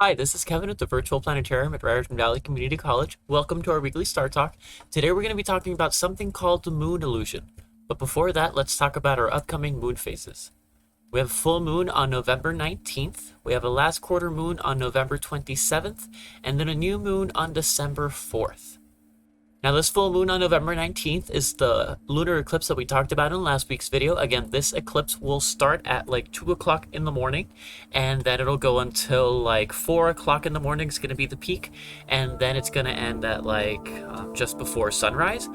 Hi, this is Kevin at the Virtual Planetarium at Raritan Valley Community College. Welcome to our weekly Star Talk. Today we're going to be talking about something called the moon illusion. But before that, let's talk about our upcoming moon phases. We have a full moon on November 19th, we have a last quarter moon on November 27th, and then a new moon on December 4th. Now, this full moon on November 19th is the lunar eclipse that we talked about in last week's video. Again, this eclipse will start at like 2 o'clock in the morning, and then it'll go until like 4 o'clock in the morning is going to be the peak, and then it's going to end at just before sunrise.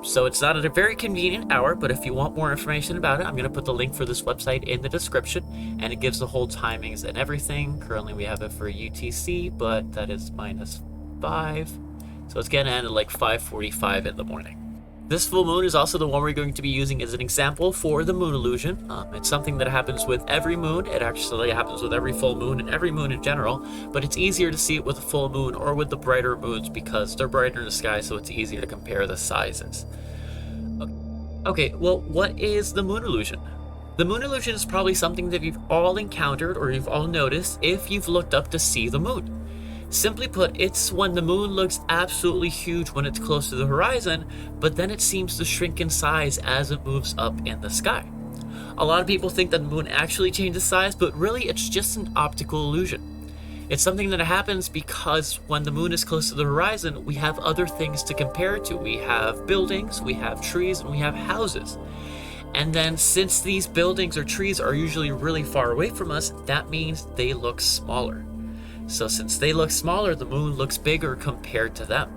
So it's not at a very convenient hour, but if you want more information about it, I'm going to put the link for this website in the description, and it gives the whole timings and everything. Currently, we have it for UTC, but that is -5. So it's going to end at like 5:45 in the morning. This full moon is also the one we're going to be using as an example for the moon illusion. It's something that happens with every moon. It actually happens with every full moon and every moon in general, but it's easier to see it with a full moon or with the brighter moons because they're brighter in the sky, so it's easier to compare the sizes. Okay, well, what is the moon illusion? The moon illusion is probably something that you've all encountered or you've all noticed if you've looked up to see the moon. Simply put, it's when the moon looks absolutely huge when it's close to the horizon, but then it seems to shrink in size as it moves up in the sky. A lot of people think that the moon actually changes size, but really it's just an optical illusion. It's something that happens because when the moon is close to the horizon, we have other things to compare it to. We have buildings, we have trees, and we have houses. And then since these buildings or trees are usually really far away from us, that means they look smaller. So since they look smaller, the moon looks bigger compared to them.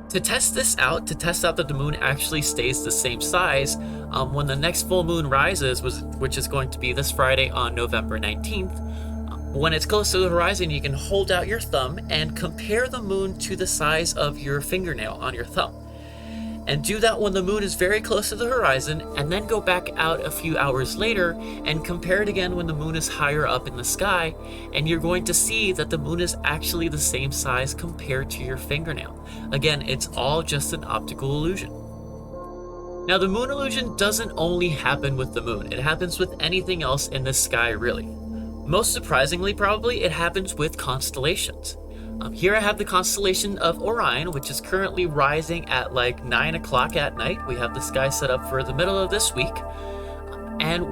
To test this out, to test out that the moon actually stays the same size, when the next full moon rises, which is going to be this Friday on November 19th, when it's close to the horizon, you can hold out your thumb and compare the moon to the size of your fingernail on your thumb. And do that when the moon is very close to the horizon, and then go back out a few hours later and compare it again when the moon is higher up in the sky, and you're going to see that the moon is actually the same size compared to your fingernail. Again, it's all just an optical illusion. Now, the moon illusion doesn't only happen with the moon, it happens with anything else in the sky, really. Most surprisingly, probably, it happens with constellations. Here I have the constellation of Orion, which is currently rising at like 9 o'clock at night. We have the sky set up for the middle of this week. And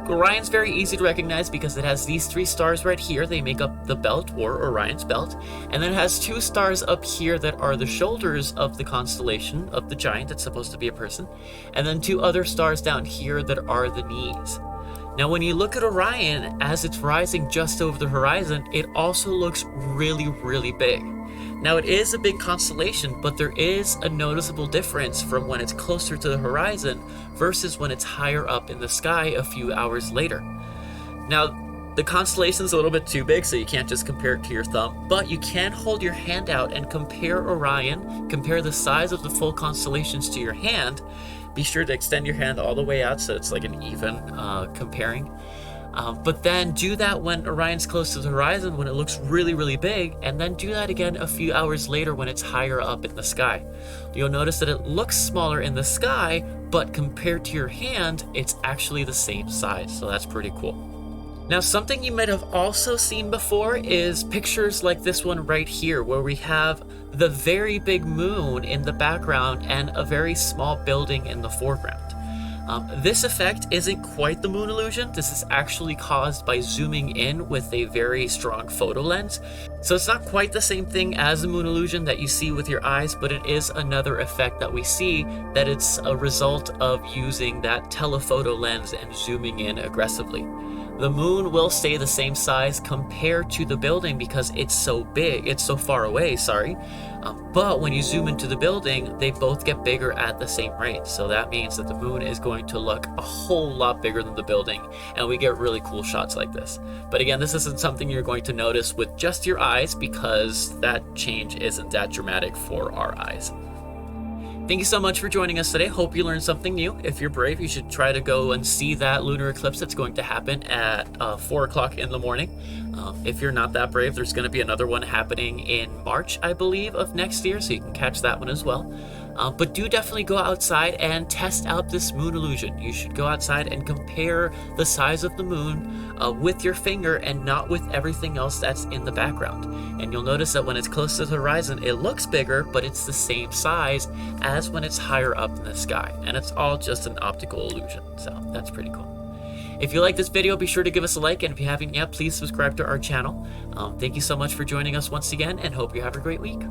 Orion's very easy to recognize because it has these 3 stars right here. They make up the belt, or Orion's belt. And then it has 2 stars up here that are the shoulders of the constellation of the giant that's supposed to be a person. And then 2 other stars down here that are the knees. Now, when you look at Orion as it's rising just over the horizon, it also looks really, really big. Now, it is a big constellation, but there is a noticeable difference from when it's closer to the horizon versus when it's higher up in the sky a few hours later. Now, the constellation's a little bit too big, so you can't just compare it to your thumb, but you can hold your hand out and compare Orion, compare the size of the full constellations to your hand. Be sure to extend your hand all the way out so it's like an even comparing. But then do that when Orion's close to the horizon when it looks really, really big, and then do that again a few hours later when it's higher up in the sky. You'll notice that it looks smaller in the sky, but compared to your hand, it's actually the same size, so that's pretty cool. Now, something you might have also seen before is pictures like this one right here, where we have the very big moon in the background and a very small building in the foreground. This effect isn't quite the moon illusion. This is actually caused by zooming in with a very strong photo lens. So it's not quite the same thing as the moon illusion that you see with your eyes, but it is another effect that we see, that it's a result of using that telephoto lens and zooming in aggressively. The moon will stay the same size compared to the building because it's so big, it's so far away, but when you zoom into the building, they both get bigger at the same rate. So that means that the moon is going to look a whole lot bigger than the building, and we get really cool shots like this. But again, this isn't something you're going to notice with just your eyes because that change isn't that dramatic for our eyes. Thank you so much for joining us today. Hope you learned something new. If you're brave, you should try to go and see that lunar eclipse that's going to happen at 4 o'clock in the morning. If you're not that brave, there's going to be another one happening in March, I believe, of next year, so you can catch that one as well. But do definitely go outside and test out this moon illusion. You should go outside and compare the size of the moon with your finger and not with everything else that's in the background. And you'll notice that when it's close to the horizon, it looks bigger, but it's the same size as when it's higher up in the sky. And it's all just an optical illusion. So that's pretty cool. If you like this video, be sure to give us a like, and if you haven't yet, please subscribe to our channel. Thank you so much for joining us once again, and hope you have a great week.